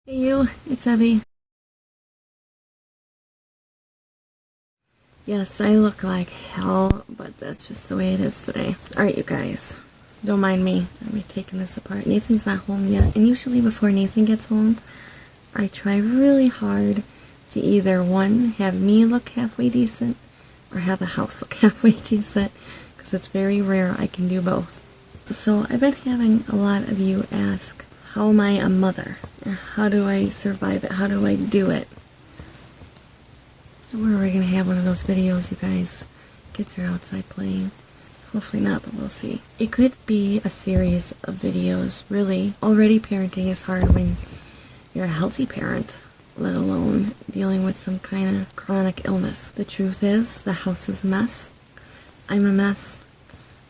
Hey you, it's Abby. Yes, I look like hell, but that's just the way it is today. Alright, you guys, don't mind me. I'm taking this apart. Nathan's not home yet, and usually before Nathan gets home, I try really hard to either, one, have me look halfway decent, or have the house look halfway decent, because it's very rare I can do both. So I've been having a lot of you ask, how am I a mother? How do I survive it? How do I do it? Where are we going to have one of those videos, you guys? Kids are outside playing. Hopefully not, but we'll see. It could be a series of videos, really. Already parenting is hard when you're a healthy parent, let alone dealing with some kind of chronic illness. The truth is, the house is a mess. I'm a mess.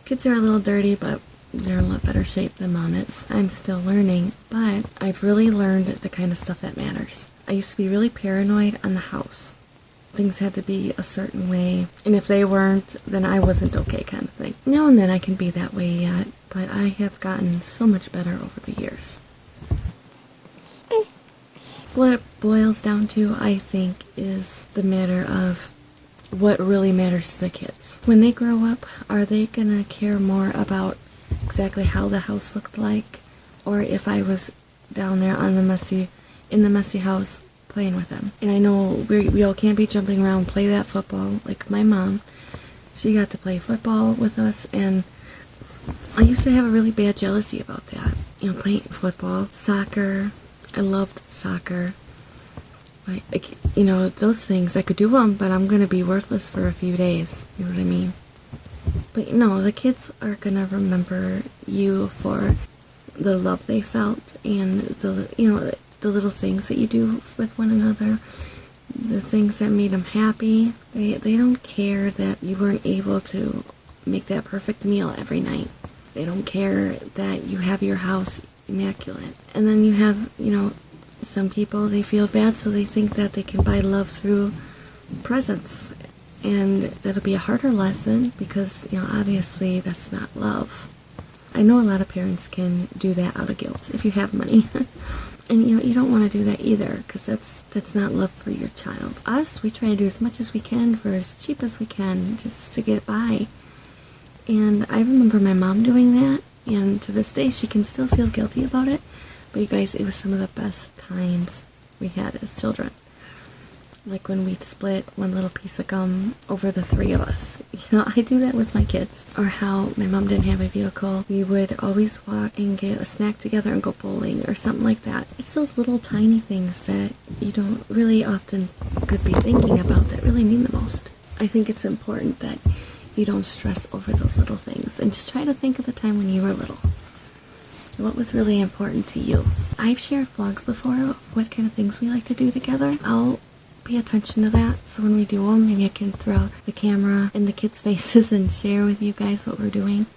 Kids are a little dirty, but they're in a lot better shape than mom is. I'm still learning, but I've really learned the kind of stuff that matters. I used to be really paranoid on the house. Things had to be a certain way, and if they weren't, then I wasn't okay, kind of thing. Now and then I can be that way yet, but I have gotten so much better over the years. What it boils down to, I think, is the matter of what really matters to the kids. When they grow up, are they gonna care more about exactly how the house looked like, or if I was down there in the messy house playing with them? And I know we all can't be jumping around, play that football. Like my mom, she got to play football with us, and I used to have a really bad jealousy about that. You know, playing football, soccer. I loved soccer. Like, you know, those things, I could do them, but I'm gonna be worthless for a few days. You know what I mean? But no, the kids are gonna remember you for the love they felt and the little things that you do with one another, the things that made them happy. They don't care that you weren't able to make that perfect meal every night. They don't care that you have your house immaculate. And then you have, some people, they feel bad, so they think that they can buy love through presents. And that'll be a harder lesson because, obviously that's not love. I know a lot of parents can do that out of guilt if you have money. And you don't want to do that either, because that's not love for your child. Us, we try to do as much as we can for as cheap as we can, just to get by. And I remember my mom doing that, and to this day she can still feel guilty about it. But you guys, it was some of the best times we had as children. Like when we'd split one little piece of gum over the three of us. I do that with my kids. Or how my mom didn't have a vehicle. We would always walk and get a snack together and go bowling or something like that. It's those little tiny things that you don't really often could be thinking about that really mean the most. I think it's important that you don't stress over those little things and just try to think of the time when you were little. What was really important to you? I've shared vlogs before of what kind of things we like to do together. I'll pay attention to that, so when we do them, maybe I can throw the camera in the kids' faces and share with you guys what we're doing.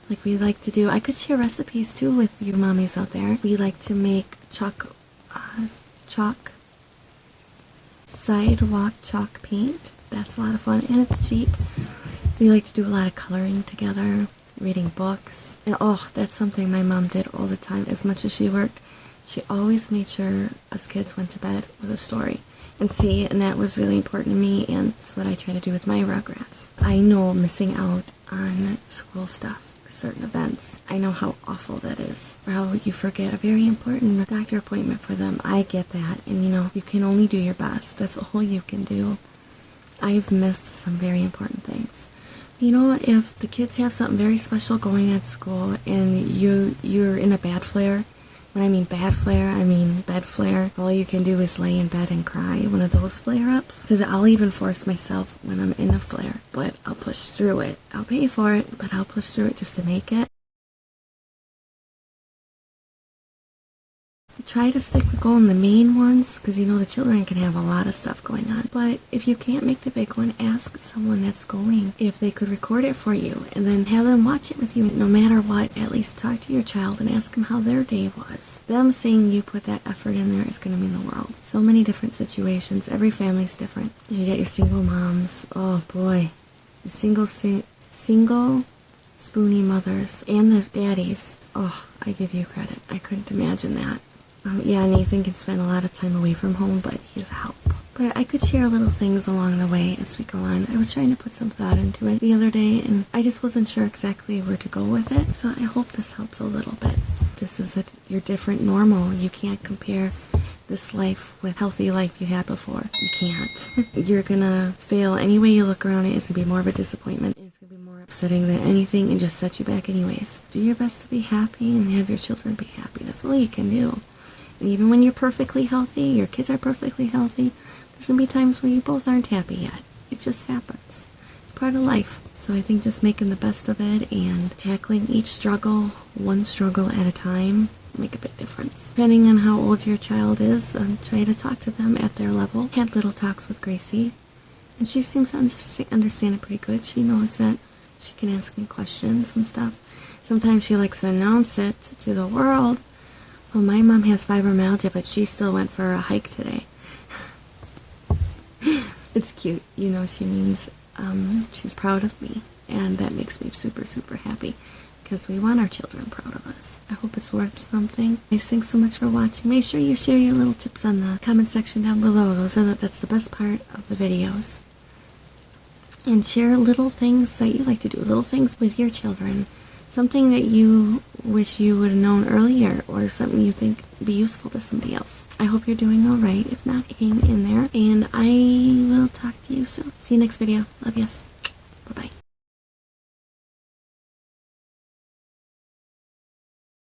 Like we like to do, I could share recipes too with you mommies out there. We like to make sidewalk chalk paint. That's a lot of fun, and it's cheap. We like to do a lot of coloring together, reading books, and that's something my mom did all the time. As much as she worked, she always made sure us kids went to bed with a story. And that was really important to me, and that's what I try to do with my Rugrats. I know missing out on school stuff or certain events. I know how awful that is, or how you forget a very important doctor appointment for them. I get that, and you can only do your best. That's all you can do. I've missed some very important things. If the kids have something very special going at school and you're in a bad flare, when I mean bad flare, I mean bed flare. All you can do is lay in bed and cry. One of those flare-ups. Because I'll even force myself when I'm in a flare. But I'll push through it. I'll pay for it, but I'll push through it just to make it. Try to stick with going the main ones, because the children can have a lot of stuff going on. But if you can't make the big one, ask someone that's going if they could record it for you, and then have them watch it with you. No matter what, at least talk to your child and ask them how their day was. Them seeing you put that effort in there is going to mean the world. So many different situations. Every family's different. You got your single moms. Oh boy, the single spoonie mothers and the daddies. Oh, I give you credit. I couldn't imagine that. Yeah, Nathan can spend a lot of time away from home, but he's a help. But I could share little things along the way as we go on. I was trying to put some thought into it the other day, and I just wasn't sure exactly where to go with it. So I hope this helps a little bit. This is your different normal. You can't compare this life with healthy life you had before. You can't. You're gonna fail any way you look around it. It's gonna be more of a disappointment. It's gonna be more upsetting than anything and just set you back anyways. Do your best to be happy and have your children be happy. That's all you can do. And even when you're perfectly healthy, your kids are perfectly healthy, there's gonna be times where you both aren't happy yet. It just happens. It's part of life. So I think just making the best of it and tackling each struggle, one struggle at a time, make a big difference. Depending on how old your child is, try to talk to them at their level. Had little talks with Gracie, and she seems to understand it pretty good. She knows that she can ask me questions and stuff. Sometimes she likes to announce it to the world. Well, my mom has fibromyalgia, but she still went for a hike today. It's cute. You know, she means she's proud of me, and that makes me super, super happy because we want our children proud of us. I hope it's worth something. Guys, thanks so much for watching. Make sure you share your little tips on the comment section down below. That's the best part of the videos. And share little things that you like to do, little things with your children. Something that you wish you would have known earlier, or something you think would be useful to somebody else. I hope you're doing alright. If not, hang in there. And I will talk to you soon. See you next video. Love yous. Bye-bye.